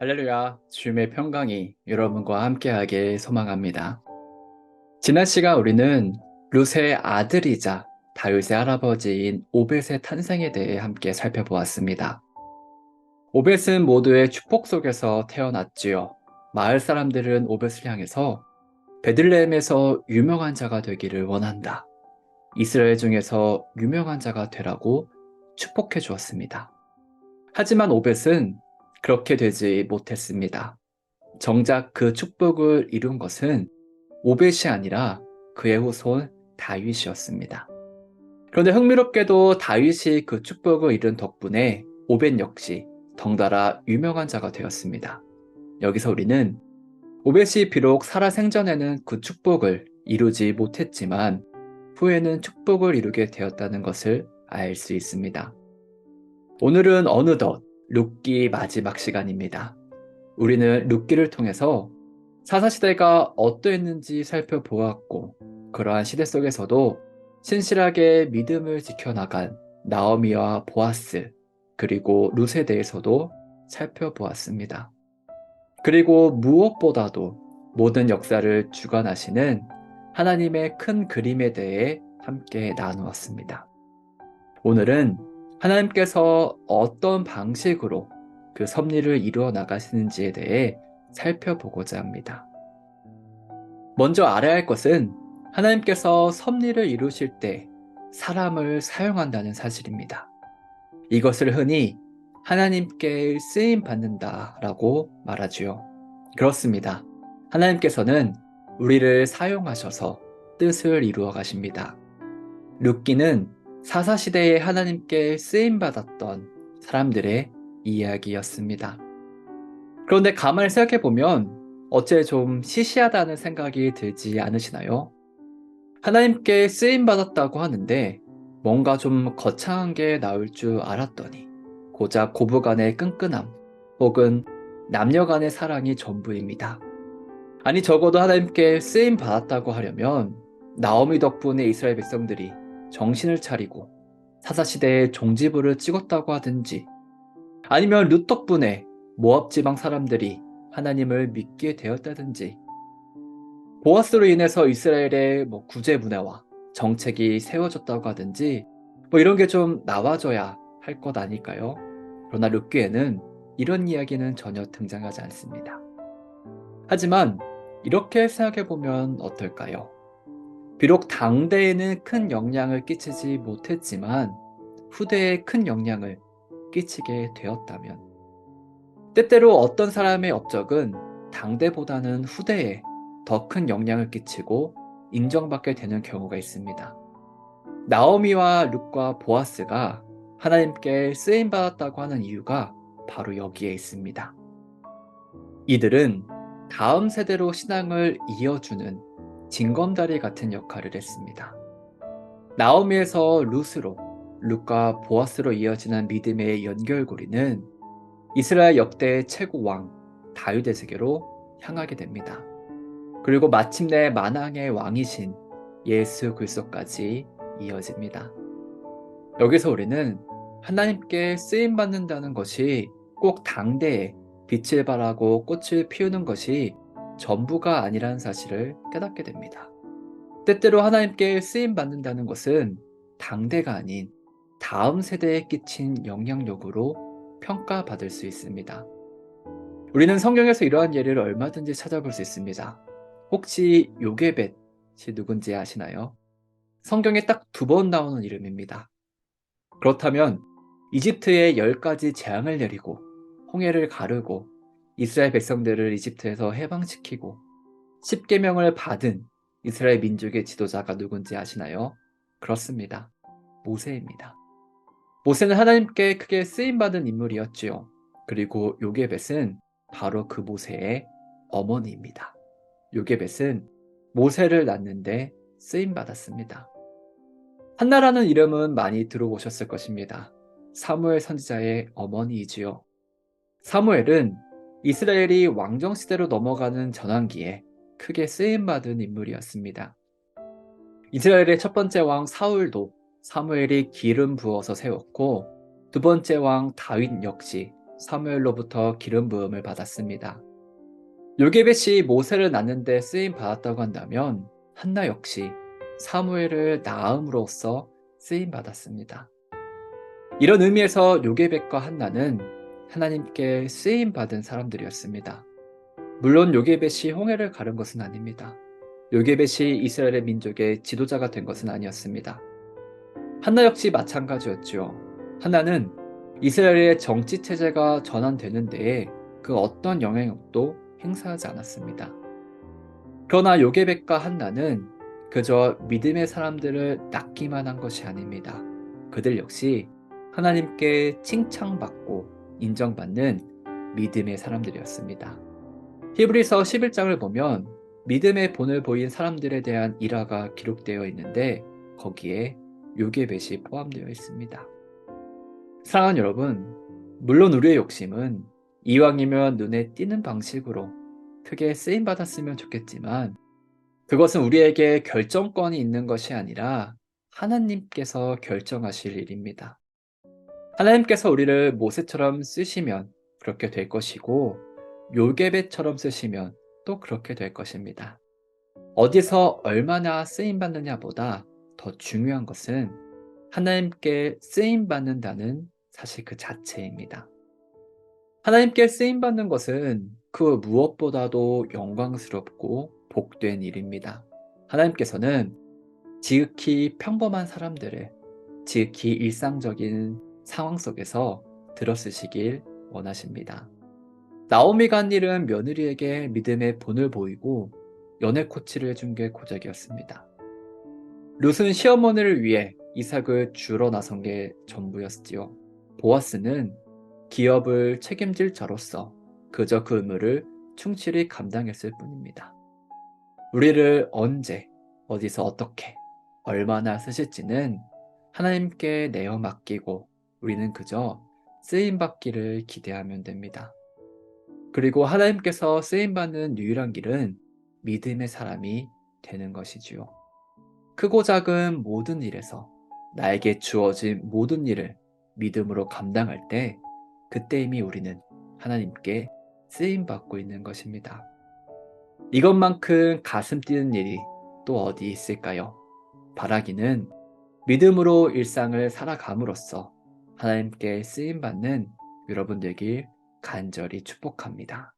할렐루야, 주님의 평강이 여러분과 함께하길 소망합니다. 지난 시간 우리는 룻의 아들이자 다윗의 할아버지인 오벳의 탄생에 대해 함께 살펴보았습니다. 오벳은 모두의 축복 속에서 태어났지요. 마을 사람들은 오벳을 향해서 베들레헴에서 유명한 자가 되기를 원한다. 이스라엘 중에서 유명한 자가 되라고 축복해 주었습니다. 하지만 오벳은 그렇게 되지 못했습니다. 정작 그 축복을 이룬 것은 오벳이 아니라 그의 후손 다윗이었습니다. 그런데 흥미롭게도 다윗이 그 축복을 이룬 덕분에 오벳 역시 덩달아 유명한 자가 되었습니다. 여기서 우리는 오벳이 비록 살아 생전에는 그 축복을 이루지 못했지만 후에는 축복을 이루게 되었다는 것을 알 수 있습니다. 오늘은 어느덧 룻기 마지막 시간입니다. 우리는 룻기를 통해서 사사시대가 어떠했는지 살펴보았고, 그러한 시대 속에서도 신실하게 믿음을 지켜나간 나오미와 보아스, 그리고 룻에 대해서도 살펴보았습니다. 그리고 무엇보다도 모든 역사를 주관하시는 하나님의 큰 그림에 대해 함께 나누었습니다. 오늘은 하나님께서 어떤 방식으로 그 섭리를 이루어 나가시는지에 대해 살펴보고자 합니다. 먼저 알아야 할 것은 하나님께서 섭리를 이루실 때 사람을 사용한다는 사실입니다. 이것을 흔히 하나님께 쓰임 받는다라고 말하지요. 그렇습니다. 하나님께서는 우리를 사용하셔서 뜻을 이루어 가십니다. 룻기는 사사시대에 하나님께 쓰임받았던 사람들의 이야기였습니다. 그런데 가만히 생각해보면 어째 좀 시시하다는 생각이 들지 않으시나요? 하나님께 쓰임받았다고 하는데 뭔가 좀 거창한 게 나올 줄 알았더니 고작 고부간의 끈끈함 혹은 남녀 간의 사랑이 전부입니다. 아니 적어도 하나님께 쓰임받았다고 하려면 나오미 덕분에 이스라엘 백성들이 정신을 차리고 사사시대에 종지부를 찍었다고 하든지 아니면 룻 덕분에 모압 지방 사람들이 하나님을 믿게 되었다든지 보아스로 인해서 이스라엘의 구제 문화와 정책이 세워졌다고 하든지 이런 게 좀 나와줘야 할 것 아닐까요? 그러나 룻기에는 이런 이야기는 전혀 등장하지 않습니다. 하지만 이렇게 생각해보면 어떨까요? 비록 당대에는 큰 영향을 끼치지 못했지만 후대에 큰 영향을 끼치게 되었다면 때때로 어떤 사람의 업적은 당대보다는 후대에 더 큰 영향을 끼치고 인정받게 되는 경우가 있습니다. 나오미와 룻과 보아스가 하나님께 쓰임받았다고 하는 이유가 바로 여기에 있습니다. 이들은 다음 세대로 신앙을 이어주는 징검다리 같은 역할을 했습니다. 나오미에서 룻으로, 룻과 보아스로 이어지는 믿음의 연결고리는 이스라엘 역대 최고 왕 다윗에게로 향하게 됩니다. 그리고 마침내 만왕의 왕이신 예수 그리스도까지 이어집니다. 여기서 우리는 하나님께 쓰임받는다는 것이 꼭 당대에 빛을 발하고 꽃을 피우는 것이 전부가 아니라는 사실을 깨닫게 됩니다. 때때로 하나님께 쓰임받는다는 것은 당대가 아닌 다음 세대에 끼친 영향력으로 평가받을 수 있습니다. 우리는 성경에서 이러한 예를 얼마든지 찾아볼 수 있습니다. 혹시 요게벳이 누군지 아시나요? 성경에 딱 2번 나오는 이름입니다. 그렇다면 이집트에 10가지 재앙을 내리고 홍해를 가르고 이스라엘 백성들을 이집트에서 해방시키고 10계명을 받은 이스라엘 민족의 지도자가 누군지 아시나요? 그렇습니다. 모세입니다. 모세는 하나님께 크게 쓰임받은 인물이었지요. 그리고 요게벳은 바로 그 모세의 어머니입니다. 요게벳은 모세를 낳는데 쓰임받았습니다. 한나라는 이름은 많이 들어보셨을 것입니다. 사무엘 선지자의 어머니이지요. 사무엘은 이스라엘이 왕정시대로 넘어가는 전환기에 크게 쓰임받은 인물이었습니다. 이스라엘의 첫 번째 왕 사울도 사무엘이 기름 부어서 세웠고 2번째 왕 다윗 역시 사무엘로부터 기름 부음을 받았습니다. 요게벳이 모세를 낳는데 쓰임 받았다고 한다면 한나 역시 사무엘을 낳음으로써 쓰임 받았습니다. 이런 의미에서 요게벳과 한나는 하나님께 쓰임 받은 사람들이었습니다. 물론 요게벳이 홍해를 가른 것은 아닙니다. 요게벳이 이스라엘의 민족의 지도자가 된 것은 아니었습니다. 한나 역시 마찬가지였죠. 한나는 이스라엘의 정치 체제가 전환되는 데에 그 어떤 영향력도 행사하지 않았습니다. 그러나 요게벳과 한나는 그저 믿음의 사람들을 낳기만 한 것이 아닙니다. 그들 역시 하나님께 칭찬받고 인정받는 믿음의 사람들이었습니다. 히브리서 11장을 보면 믿음의 본을 보인 사람들에 대한 일화가 기록되어 있는데 거기에 요게벳이 포함되어 있습니다. 사랑하는 여러분, 물론 우리의 욕심은 이왕이면 눈에 띄는 방식으로 크게 쓰임받았으면 좋겠지만 그것은 우리에게 결정권이 있는 것이 아니라 하나님께서 결정하실 일입니다. 하나님께서 우리를 모세처럼 쓰시면 그렇게 될 것이고 요게벳처럼 쓰시면 또 그렇게 될 것입니다. 어디서 얼마나 쓰임받느냐보다 더 중요한 것은 하나님께 쓰임받는다는 사실 그 자체입니다. 하나님께 쓰임받는 것은 그 무엇보다도 영광스럽고 복된 일입니다. 하나님께서는 지극히 평범한 사람들을 지극히 일상적인 상황 속에서 들어쓰시길 원하십니다. 나오미가 한 일은 며느리에게 믿음의 본을 보이고 연애 코치를 해준 게 고작이었습니다. 룻은 시어머니를 위해 이삭을 주러 나선 게 전부였지요. 보아스는 기업을 책임질 자로서 그저 그 의무를 충실히 감당했을 뿐입니다. 우리를 언제, 어디서 어떻게, 얼마나 쓰실지는 하나님께 내어 맡기고 우리는 그저 쓰임받기를 기대하면 됩니다. 그리고 하나님께서 쓰임받는 유일한 길은 믿음의 사람이 되는 것이지요. 크고 작은 모든 일에서 나에게 주어진 모든 일을 믿음으로 감당할 때 그때 이미 우리는 하나님께 쓰임받고 있는 것입니다. 이것만큼 가슴 뛰는 일이 또 어디 있을까요? 바라기는 믿음으로 일상을 살아감으로써 하나님께 쓰임받는 여러분 되길 간절히 축복합니다.